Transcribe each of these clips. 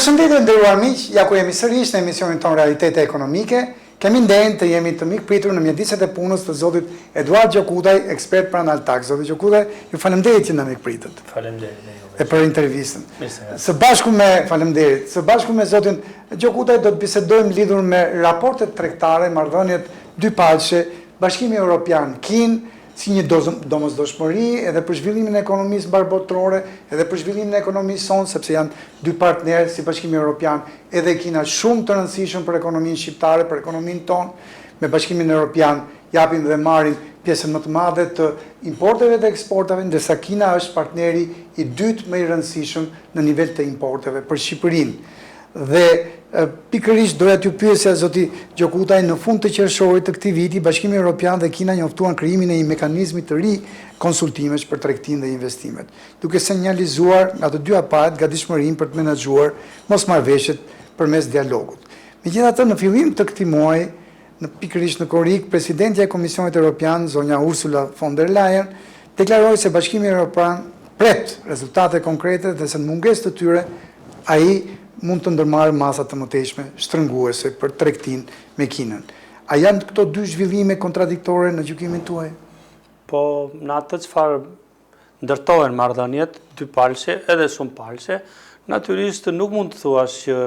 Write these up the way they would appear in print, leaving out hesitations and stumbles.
Përshëndetje nderuar miq, ja ku jemi sërish në emisionin ton Realitete Ekonomike. Kemi ndenë të jemi të mikpritur në mjediset e punës të zotit Eduard Gjokutaj, ekspert pranë Altak. Zoti Gjokutaj, ju faleminderit që na mikpritët. Faleminderit. E për intervistën. Së bashku me zotin Gjokutaj do të bisedojmë lidhur me raportet tregtare, marrëdhëniet dypalëshe, Bashkimi Evropian, Kinë, si një domosdoshmëri edhe për zhvillimin e ekonomisë barbotërore, edhe për zhvillimin e ekonomisë sonë, sepse janë dy partnerë si Bashkimi Evropian edhe Kina shumë të rëndësishëm për ekonominë shqiptare, për ekonominë tonë. Me Bashkimin Evropian japim dhe marrim pjesën më të madhe të importeve dhe eksportave, ndërsa Kina është partneri i dytë më i rëndësishëm në nivel të importeve për Shqipërinë. Dhe pikërisht doja t'ju pyesja zoti Gjokutaj, në fund të qershorit të këtij viti, Bashkimi Evropian dhe Kina njoftuan krijimin e një mekanizmi të ri konsultimesh për tregtinë dhe investimet, duke sinjalizuar nga të dyja palët gatishmërinë për të menaxhuar mosmarrëveshjet përmes dialogut. Megjithatë, në fillim të këtij muaji, pikërisht në korrik, presidentja e Komisionit Evropian, zonja Ursula von der Leyen, deklaroi se Bashkimi Evropian pret rezultate konkrete dhe se në mungesë të tyre ai mund të ndërmarrë masa të mëtejshme shtrënguese për tregtinë me Kinën. A janë këto dy zhvillime kontradiktore në gjykimin tuaj? Po, në atë çfarë ndërtohen marrëdhëniet dypalëshe edhe shumëpalëshe, natyrisht nuk mund të thuash që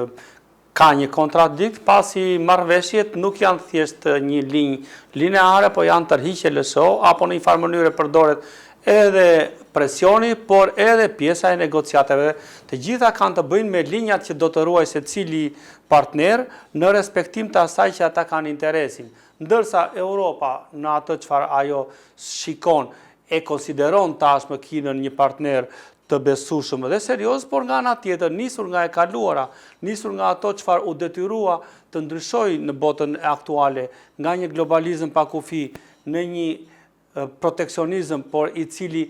ka një kontradikt, pasi marrëveshjet nuk janë thjesht një linjë lineare, po janë tërhiqje LSO, apo në një farë mënyrë përdoret edhe presioni, por edhe pjesa e negociateve. Të gjitha kanë të bëjnë me linjat që do të ruaj se cili partner në respektim të asaj që ata kanë interesin. Ndërsa Europa në atë çfarë ajo shikon e konsideron tashmë Kinën një partner të besueshëm dhe serioz, por nga ana tjetër, nisur nga e kaluara, nisur nga ato çfarë u detyrua të ndryshojë në botën aktuale, nga një globalizëm pa kufi në një proteksionizëm, por i cili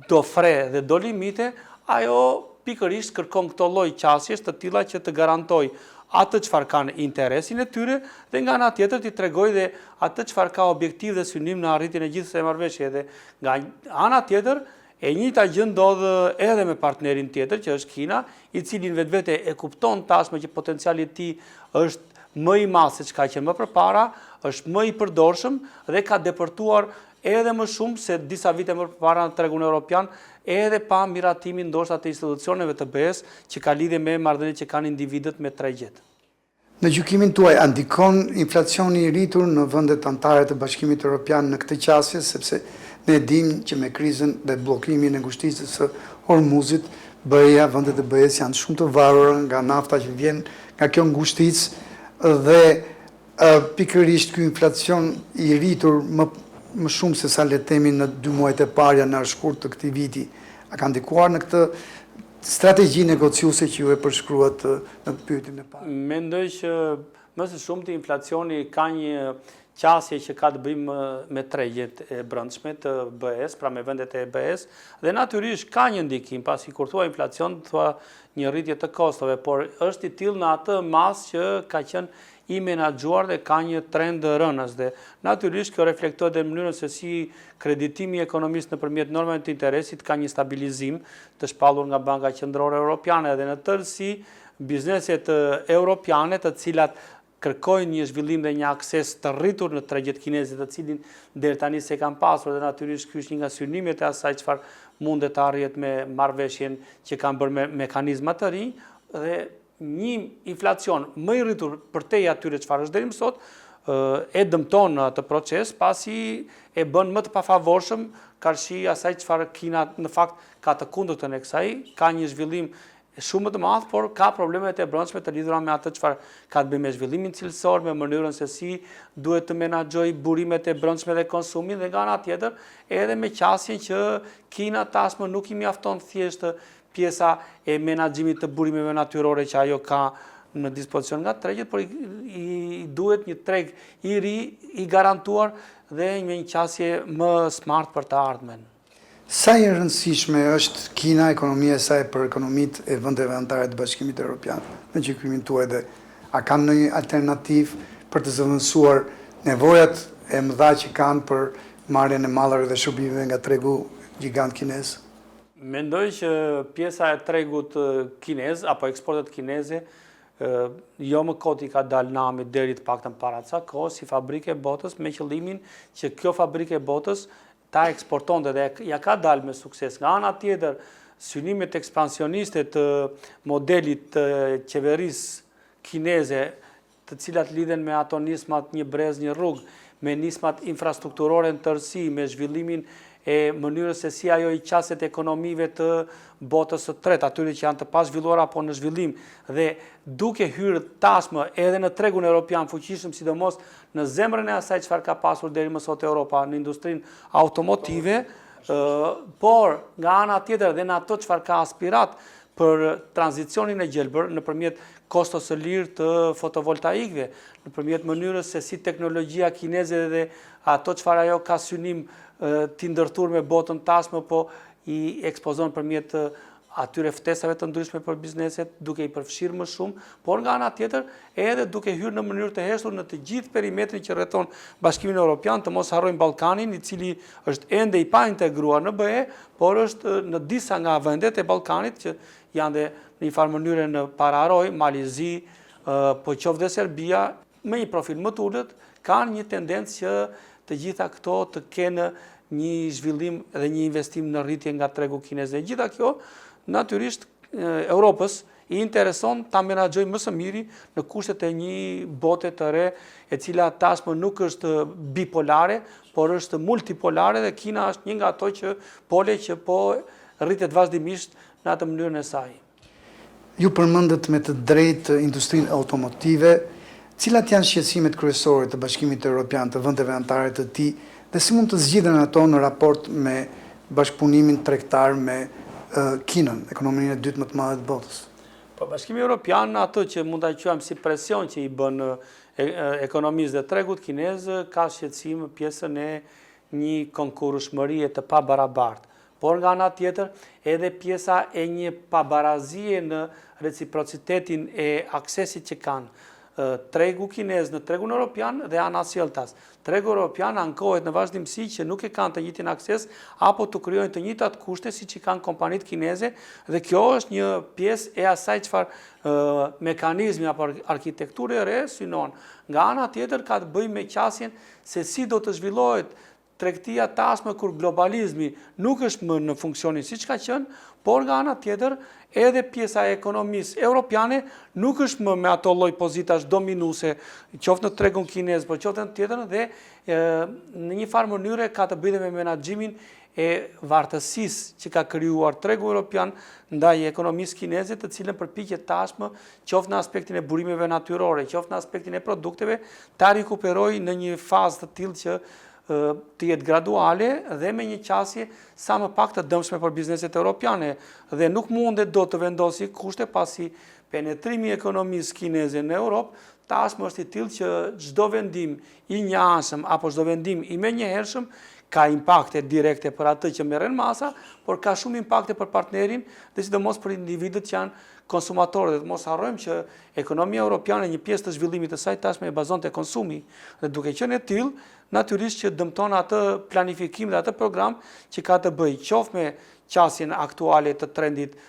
do fre dhe do limite, ajo pikërisht kërkon këto lloj qasjesh të tilla që të garantoj atë çfarë kanë interesin e tyre dhe nga ana tjetër t'i tregoj dhe atë çfarë ka objektiv dhe synim në arritjen e gjithë kësaj marrëveshje. Dhe nga ana tjetër e njëjta gjë ndodh edhe me partnerin tjetër që është Kina, i cili vetvete e kupton tashmë që potenciali i tij është më i madh se çka që më përpara, është më i përdorshëm dhe ka depërtuar edhe më shumë se disa vite më parë në tregun evropian, edhe pa miratimin ndoshta të institucioneve të BE-s që ka lidhje me marrëdhëniet që kanë individët me tregjet. Në gjykimin tuaj, a ndikon inflacioni i rritur në vendet anëtare të Bashkimit Evropian në këtë qasje, sepse ne dimë që me krizën dhe bllokimin e ngushticës së Hormuzit, BE-ja, vendet e BE-s janë shumë të varura nga nafta që vjen nga kjo ngushticë dhe pikërisht ky inflacion i rritur më shumë se sa le të themi në 2 muajt e parë në shkurt të këtij viti, a ka ndikuar në këtë strategji negociuese që ju e përshkruat në pyetjen e parë? Mendoj që më së shumti inflacioni ka një qasje që ka të bëjë me tregjet e brendshme të BE-s, pra me vendet e BE-s, dhe natyrisht ka një ndikim, pasi kur thua inflacion, thua një rritje të kostove, por është i tillë në atë mas që ka qenë i menaxhuar dhe ka një trend rënës dhe natyrisht kjo reflektohet në mënyrën se si kreditimi i ekonomisë nëpërmjet normave të interesit ka një stabilizim të shpallur nga Banka Qendrore Evropiane dhe në tërësi bizneset europiane të cilat kërkojnë një zhvillim dhe një akses të rritur në tregjet kineze, të cilin deri tani se kanë pasur dhe natyrisht ky është një nga synimet e asaj çfarë mundet të arrihet me marrëveshjen që kanë bërë me mekanizma të rinj dhe një inflacion më i rritur për te atyre çfarë është deri më sot e dëmton në atë proces, pasi e bën më të pafavorshëm karshi asaj çfarë Kina në fakt ka të kundërtën e kësaj, ka një zhvillim shumë më të madh, por ka problemet e brendshme të lidhura me atë çfarë ka të bëjë me zhvillimin cilësor, me mënyrën se si duhet të menaxhojë burimet e brendshme dhe konsumin dhe nga ana tjetër edhe me qasjen që Kina tashmë nuk i mjafton thjesht pjesa e menaxhimit të burimeve natyrore që ajo ka në dispozicion nga tregjet, por i duhet një treg i ri, i garantuar dhe me një qasje më smart për të ardhmen. Sa e rëndësishme është Kina, ekonomia e saj për ekonomitë e vendeve anëtare të Bashkimit Evropian në gjykimin tuaj dhe a kanë ndonjë alternativë për të zëvendësuar nevojat e mëdha që kanë për marrjen e mallrave dhe shërbimeve nga tregu gjigant kinez? Mendoj që pjesa e tregut kinez, apo eksportet kineze, jo më kot I ka dalë nami deri të paktën para ca kohë si fabrike e botës, me qëllimin që kjo fabrike e botës ta eksportonte dhe ja ka dalë me sukses. Nga ana tjetër, synimet ekspansioniste të modelit të qeverisë kineze, të cilat lidhen me ato nismat një brez, një rrugë, me nismat infrastrukturore në tërësi, me zhvillimin e mënyrës se si ajo I qaset ekonomive të botës së tretë, atyre që janë të pazhvilluar apo në zhvillim, dhe duke hyrë tashmë edhe në tregun evropian fuqishëm, sidomos në zemrën e asaj çfarë ka pasur deri më sot Europa në industrinë automotive, por nga ana tjetër dhe në ato çfarë ka aspirat për tranzicionin e gjelbër nëpërmjet kostos së lirë të fotovoltaikëve, nëpërmjet mënyrës se si teknologjia kineze dhe ato çfarë ajo ka synim të ndërtuar me botën tashmë, po I ekspozon përmjet atyre ftesave të ndryshme për bizneset, duke I përfshirë më shumë, por nga ana tjetër edhe duke hyrë në mënyrë të heshtur në të gjithë perimetrin që rrethon Bashkimin Evropian, të mos harrojmë Ballkanin, I cili është ende I pa integruar në BE, por është në disa nga vendet e Ballkanit që janë dhe në një farë mënyrë në pararoj, Malizi, po qoftë dhe Serbia, me një profil më të ulët, kanë një tendencë që të gjitha këto të kenë një zhvillim dhe një investim në rritje nga tregu kinez. Dhe gjitha kjo, natyrisht, Europës I intereson ta menaxhojë më së miri në kushtet e një bote të re, e cila tashmë nuk është bipolare, por është multipolare dhe Kina është një nga ato që që po rritet vazhdimisht në atë mënyrën e saj. Ju përmendët me të drejtë industrinë automotive, cilat janë shqetësimet kryesore të Bashkimit Evropian, të vendeve anëtare të tij, dhe si mund të zgjidhen ato në raport me bashkëpunimin tregtar me Kinën, ekonominë e dytë më të madhe të botës? Po Bashkimi Evropian, ato që mund ta quajmë si presion që I bën ekonomisë dhe tregut kinez, ka shqetësim pjesën e një konkurrueshmërie të pabarabartë. Por nga ana tjetër, edhe pjesa e një pabarazie në reciprocitetin e aksesit që kanë tregu kinez në tregun evropian dhe ana sjelltas. Tregu evropian ankohet në vazhdimsi që nuk e kanë të njëjtin akses apo të krijojnë të njëjtat kushte siç I kanë kompanitë kineze, dhe kjo është një pjesë e asaj çfarë mekanizmi apo arkitekture e re synon. Nga ana tjetër ka të bëjë me qasjen se si do të zhvillohet tregtia tashmë kur globalizmi nuk është më në funksionin siç ka qenë, por nga ana tjetër edhe pjesa e ekonomisë evropiane nuk është më me ato lloj pozitash dominuese, qoftë në tregun kinez, por qoftë në tjetër, dhe në një farë mënyre ka të bëjë me menaxhimin e vartësisë që ka krijuar tregu evropian ndaj ekonomisë kineze, të cilën përpiqet tashmë, qoftë në aspektin e burimeve natyrore, qoftë në aspektin e produkteve, ta rikuperojë në një fazë të tillë që të jetë graduale dhe me një qasje sa më pak të dëmshme për bizneset evropiane, dhe nuk mundet do të vendosi kushte pasi penetrimi I ekonomisë kineze në Europë tashmë është I tillë që çdo vendim I njëanshëm apo çdo vendim I menjëhershëm ka impakte direkte për atë që merren masa, por ka shumë impakte për partnerin dhe sidomos për individët që janë konsumatorë. Dhe të mos harrojmë që ekonomia europiane, një pjesë të zhvillimit të saj tashmë e bazon te konsumi, dhe duke qenë e tillë, natyrisht që dëmton atë planifikim dhe atë program që ka të bëjë qoftë me qasjen aktuale të trendit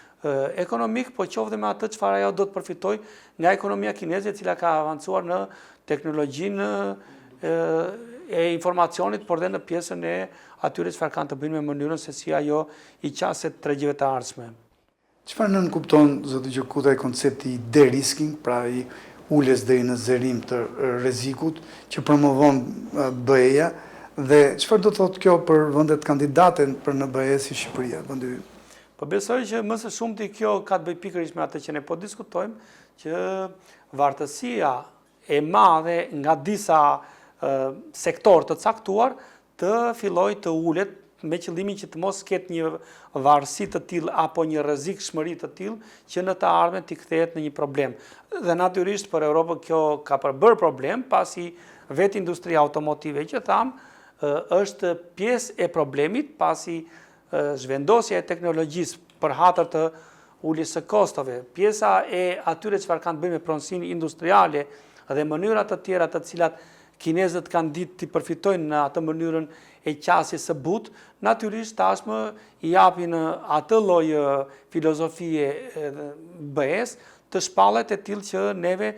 ekonomik, po qoftë me atë çfarë ajo do të përfitojë nga ekonomia kineze, e cila ka avancuar në teknologjinë e informacionit, por dhe në pjesën e atyre çfarë kanë të bëjnë me mënyrën se si ajo I qaset tregjeve të ardhshme. Çfarë nën kupton zoti Gjokutaj koncepti I de-risking, pra I uljes deri në zërim të rrezikut që promovon BE-ja, dhe çfarë do të thotë kjo për vendet kandidate për në BE si Shqipëria, vendi ynë? Po besoj që më së shumti kjo ka të bëjë pikërisht me atë që ne po diskutojmë, që vartësia e madhe nga disa sektor të caktuar të filloj të ulet me qëllimin që të mos ketë një varësi të tillë apo një rrezikshmëri të tillë që në të ardhmen të kthehet në një problem. Dhe natyrisht për Europën kjo ka përbërë problem, pasi vetë industria automotive që thamë është pjesë e problemit, pasi zhvendosja e teknologjisë për hatër të uljes së kostove, pjesa e atyre çfarë kanë të bëjnë me pronësinë industriale dhe mënyra të tjera të cilat kinezët kanë ditë të përfitojnë në atë mënyrën e qasjes së butë, natyrisht tashmë i japin atë lloj filozofie BE-s të shpallet e tillë që neve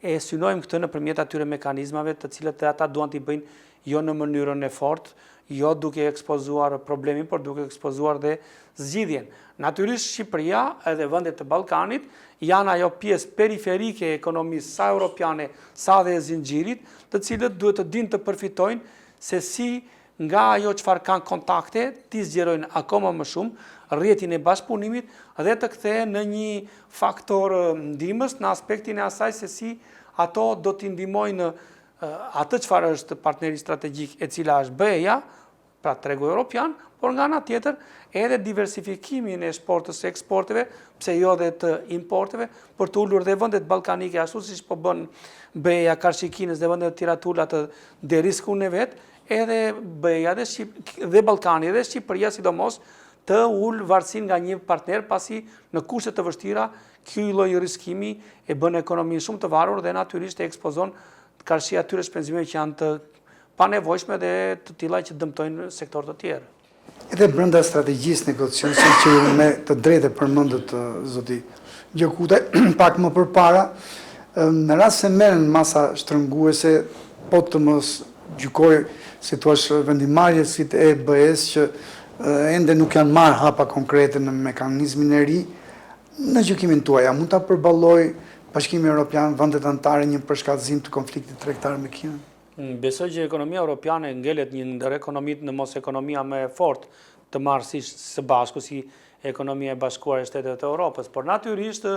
e synojmë këtë nëpërmjet atyre mekanizmave të cilët ata duan t'i bëjnë jo në mënyrën e fortë, jo duke ekspozuar problemin, por duke ekspozuar dhe zgjidhjen. Natyrisht Shqipëria edhe vendet të Ballkanit janë ajo pjesë periferike e ekonomisë sa europiane, sa dhe e zinxhirit, të cilët duhet të dinë të përfitojnë se si nga ajo çfarë kanë kontakte, t'i zgjerojnë akoma më shumë rrjetin e bashkëpunimit dhe të kthehen në një faktor ndihmës në aspektin e asaj se si ato do t'i ndihmojnë atë çfarë është partneri strategjik e cila është BE-ja, pra tregu europian, por nga ana tjetër edhe diversifikimin e eksportës së eksporteve, pse jo dhe të importeve, për të ulur dhe vendet ballkanike ashtu siç po bën BE-ja, Karshikinës dhe vendet të tjera të ula të deriskun e vet, edhe BE-ja dhe Ballkani dhe Shqipëria sidomos të ul varësinë nga një partner, pasi në kushte të vështira ky lloj riskimi e bën ekonominë shumë të varur dhe natyrisht e ekspozon karshi atyre shpenzimeve që janë të panevojshme dhe të tilla që dëmtojnë sektor të tjerë. Edhe brenda strategjisë negociacionit që me të drejtë përmendët zoti Gjokutaj pak më përpara, në rast se merren masa shtrënguese, po të mos gjykoj si thua vendimarrjesit e BE-s që ende nuk janë marrë hapa konkrete në mekanizmin e ri, në gjykimin tuaj, a mund ta përballoj Bashkimi Evropian, vendet anëtare një përshkallëzim të konfliktit tregtar me Kinën? Besoj që ekonomia europiane ngelet një ndër ekonomitë në mos ekonomia më e fortë të marrësisht së bashku si ekonomia e bashkuar e Shtetet të Evropës, por natyrisht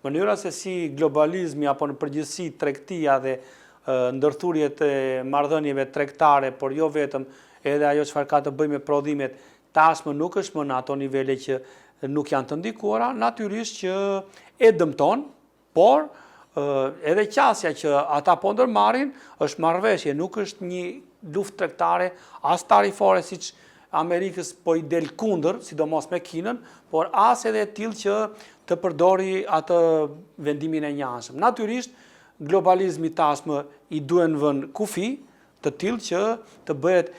mënyra se si globalizmi apo në përgjithësi tregtia dhe ndërthurjet e marrëdhënieve tregtare, por jo vetëm, edhe ajo çfarë ka të bëjë me prodhimet, tashmë nuk është më në ato nivele që nuk janë të ndikuara, natyrisht që e dëmton, por edhe qasja që ata po ndërmarrin është marrëveshje, nuk është një luftë tregtare as tarifore siç Amerikës po i del kundër, sidomos me Kinën, por as edhe tillë që të përdori atë vendimin e njëanshëm. Natyrisht globalizmi tashmë i duhen vënë kufi të tillë që të bëhet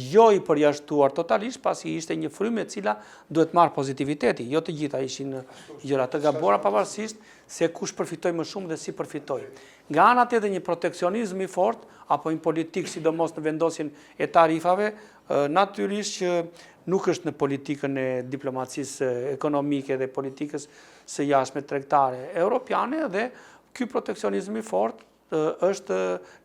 jo i përjashtuar totalisht, pasi ishte një frymë e cila duhet marrë pozitiviteti, jo të gjitha ishin gjëra të gabuara, pavarësisht se kush përfitoi më shumë dhe si përfitoi. Nga ana tjetër një proteksionizëm i fortë apo një politikë sidomos në vendosjen e tarifave, natyrisht që nuk është në politikën e diplomacisë ekonomike dhe politikës së jashtme tregtare europiane dhe ky proteksionizëm i fortë është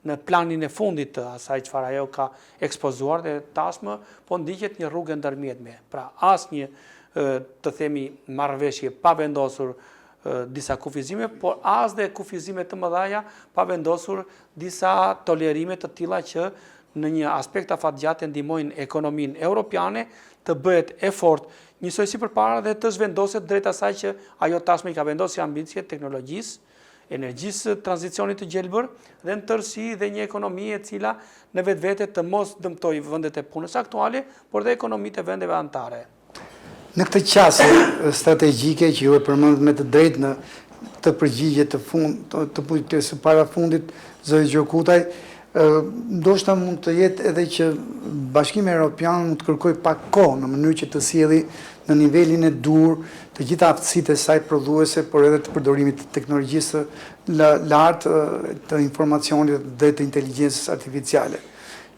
në planin e fundit të asaj çfarë ajo ka ekspozuar dhe tashmë po ndiqet një rrugë ndërmjetme. Pra asnjë të themi marrëveshje pa vendosur disa kufizime, por as dhe kufizime të mëdha pa vendosur disa tolerime të tilla që në një aspekt afatgjatë ndihmojnë ekonominë europiane të bëhet e fortë njësoj si përpara dhe të zhvendoset drejt asaj që ajo tashmë i ka vendosur ambicje teknologjisë, energjisë tranzicionit të gjelbër dhe në tërësi dhe një ekonomi e cila në vetvete të mos dëmtoj vendet e punës aktuale, por dhe ekonomitë e vendeve anëtare. Në këtë qasje strategjike që ju e përmendët me të drejtë në të përgjigje të së parafundit, zoti Gjokutaj, ndoshta mund të jetë edhe që Bashkimi Evropian mund të kërkojë pak kohë në mënyrë që të sjellë në nivelin e dur të gjitha aftësitë e saj prodhuese, por edhe të përdorimit të teknologjisë lartë, të informacionit dhe të inteligjencës artificiale.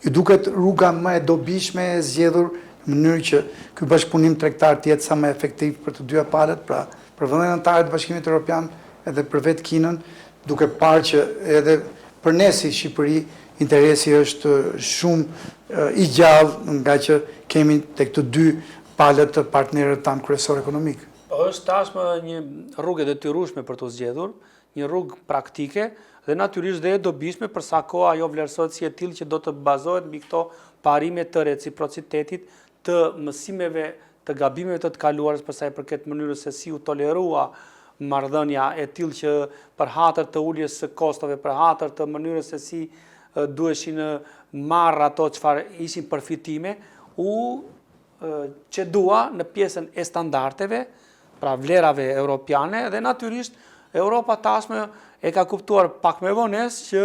Ju duket rruga më e dobishme e zgjedhur në mënyrë që ky bashkëpunim tregtar të jetë sa më efektiv për të dyja palët, pra për vendet anëtare të Bashkimit Evropian edhe për vetë Kinën, duke parë që edhe për ne si Shqipëri interesi është shumë i gjallë nga që kemi tek të dy palët të partnerët tanë kryesor ekonomik. Është tashmë një rrugë e detyrueshme për të zgjedhur, një rrugë praktike dhe natyrisht dhe e dobishme për sa kohë ajo vlerësohet si e tillë që do të bazohet mbi këto parime të reciprocitetit, të mësimeve, të gabimeve të kaluarës për sa i përket mënyrës se si u tolerua marrëdhënia e tillë që për hatër të uljes së kostove, për hatër të mënyrës se si duheshin marrë ato çfarë ishin përfitime, që dua në pjesën e standardeve, pra vlerave europiane dhe natyrisht Europa tashmë e ka kuptuar pak me vonesë që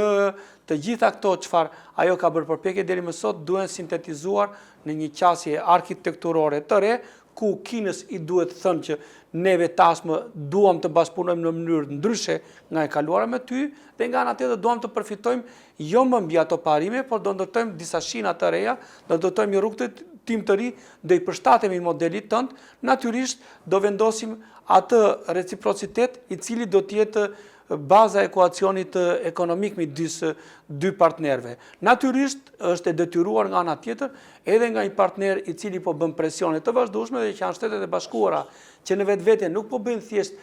të gjitha këto çfarë ajo ka bërë përpjekje deri më sot duhen sintetizuar në një qasje arkitekturore të re, ku Kinës i duhet thënë që neve tashmë duam të bashkëpunojmë në mënyrë ndryshe nga e kaluara me ty, dhe nga ana tjetër duam të përfitojmë jo më mbi ato parime, por do ndërtojmë disa shina të reja, do ndërtojmë një rrugë tim të ri, do i përshtatemi modelit tënd, natyrisht do vendosim atë reciprocitet i cili do të jetë baza e ekuacionit ekonomik midis dy partnerëve. Natyrisht është e detyruar nga ana tjetër edhe nga një partner i cili po bën presione të vazhdueshme dhe që janë Shtetet e Bashkuara, që në vetvete nuk po bëjnë thjesht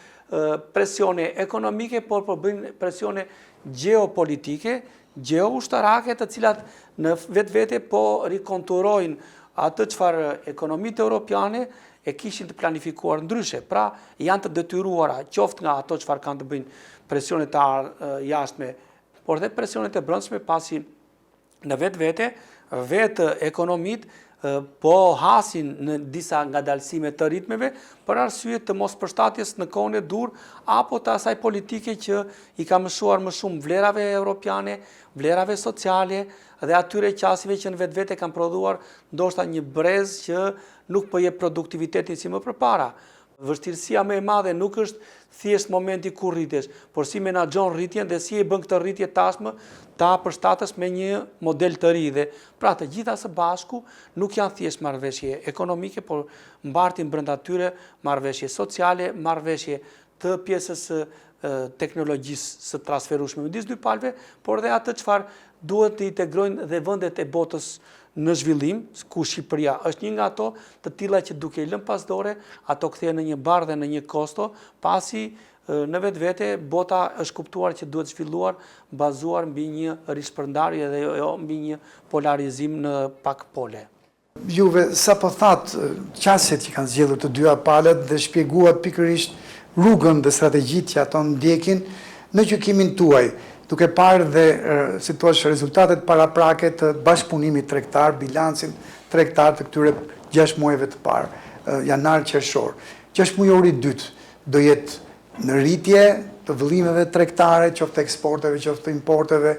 presione ekonomike, por po bëjnë presione geopolitike, geo-ushtarake, të cilat në vetvete po rikonturojnë atë çfarë ekonomitë europiane e kishin të planifikuar ndryshe. Pra, janë të detyruara qoftë nga ato çfarë kanë të bëjnë presionet të jashtme, por dhe presionet e brendshme, pasi në vetë ekonomitë po hasin në disa ngadalësime të ritmeve për arsye të mos përshtatjes në kohën e dur apo të asaj politike që i ka mëshuar më shumë vlerave europiane, vlerave sociale dhe atyre qasive që në vetvete kanë prodhuar ndoshta një brez që nuk po jep produktivitetin si më përpara. Vështirësia më e madhe nuk është thjesht momenti kur rritesh, por si menaxhon rritjen dhe si e bën këtë rritje tashmë ta përshtatës me një model të ri. Dhe pra të gjitha së bashku nuk janë thjesht marrëveshje ekonomike, por mbartin brenda tyre marrëveshje sociale, marrëveshje të pjesës teknologjisë së transferueshme midis dy palëve, por dhe atë çfarë duhet të integrojnë dhe vendet e botës në zhvillim, ku Shqipëria është një nga ato të tilla që duke i lënë pas dore, ato kthehen në një barë dhe në një kosto, pasi në vetvete bota është kuptuar që duhet zhvilluar bazuar mbi një rishpërndarje dhe jo mbi një polarizim në pak pole. Juve sapo thatë qasjet që kanë zgjedhur të dyja palët dhe shpjeguat pikërisht rrugën dhe strategjitë që ato ndjekin në gjykimin tuaj, duke parë dhe si thua rezultatet paraprake të bashkëpunimit tregtar, bilancin tregtar të këtyre 6 muajve të parë, janar qershor. 6 mujori dytë do jetë në rritje të vëllimeve tregtare, qoftë eksporteve, qoftë importeve,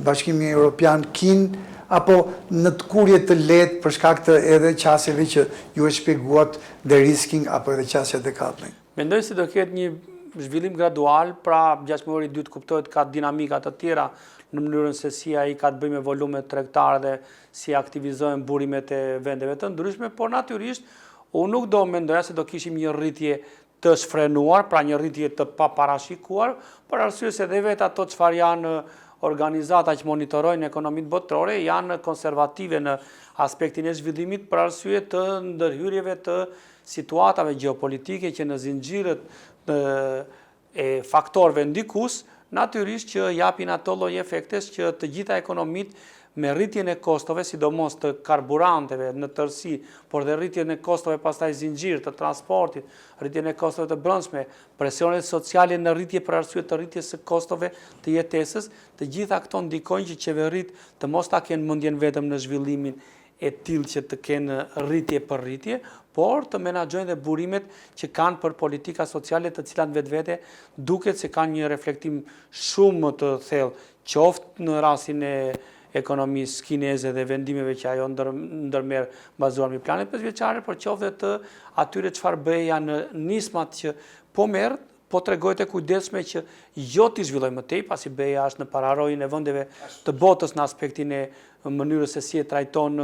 Bashkimi Evropian, Kin, apo në të kurje të lehtë për shkak të edhe qasjeve që ju e shpjeguat de-risking apo edhe qasja decoupling. Mendoj se do ketë një zhvillim gradual, pra 6 mujori dytë kuptohet ka dinamika të tjera në mënyrën se si ai ka të bëjë me volumet tregtare dhe si aktivizohen burimet e vendeve të ndryshme, por natyrisht unë nuk do mendoja se do kishim një rritje të shfrenuar, pra një rritje të paparashikuar, për arsye se dhe vetë ato çfarë janë organizata që monitorojnë ekonomitë botërore janë konservative në aspektin e zhvillimit për arsye të ndërhyrjeve të situatave geopolitike që në zinxhirët e faktorëve ndikues, natyrisht që japin ato lloj efektesh që të gjitha ekonomitë me rritjen e kostove, sidomos të karburanteve në tërësi, por dhe rritjen e kostove pastaj zinxhir të transportit, rritjen e kostove të brendshme, presionet sociale në rritje për arsye të rritjes së kostove të jetesës, të gjitha këto ndikojnë që qeveritë të mos ta kenë mendjen vetëm në zhvillimin e tillë që të kenë rritje për rritje, por të menaxhojnë dhe burimet që kanë për politika sociale të cilat vetvete duket se kanë një reflektim shumë më të thellë, qoftë në rastin e ekonomisë kineze dhe vendimeve që ajo ndërmerr bazuar mbi planet 5-vjeçare, por qoftë të atyre çfarë bëja në nismat që po merr, po tregojë të kujdesshme që jo t'i zhvilloj më tej, pasi BEA është në pararojën e vendeve të botës në aspektin e mënyrës se si e trajton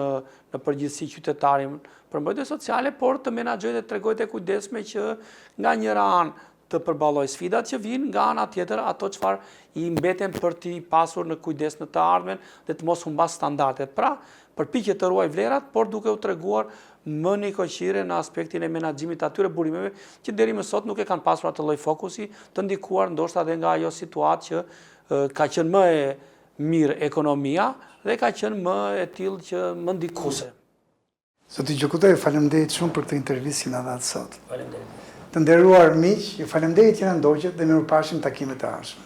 në përgjithësi qytetarin për mbrojtje sociale, por të menaxhojë dhe tregojë të kujdesshme që nga njëra anë të përballoj sfidat që vijnë, nga ana tjetër ato çfarë i mbeten për t'i pasur në kujdes në të ardhmen dhe të mos humbas standardet. Pra, përpiqet të ruaj vlerat, por duke u treguar më njëkohësire në aspektin e menaxhimit të atyre burimeve që deri më sot nuk e kanë pasur atë lloj fokusi, të ndikuar ndoshta edhe nga ajo situatë që ka qenë më e mirë ekonomia dhe ka qenë më e tillë që më ndikuese. Zoti Gjokutej, faleminderit shumë për këtë intervistë që na dha sot. Faleminderit. Të nderuar miq, ju faleminderit që na ndoqët dhe mirupafshim takimet e ardhshme.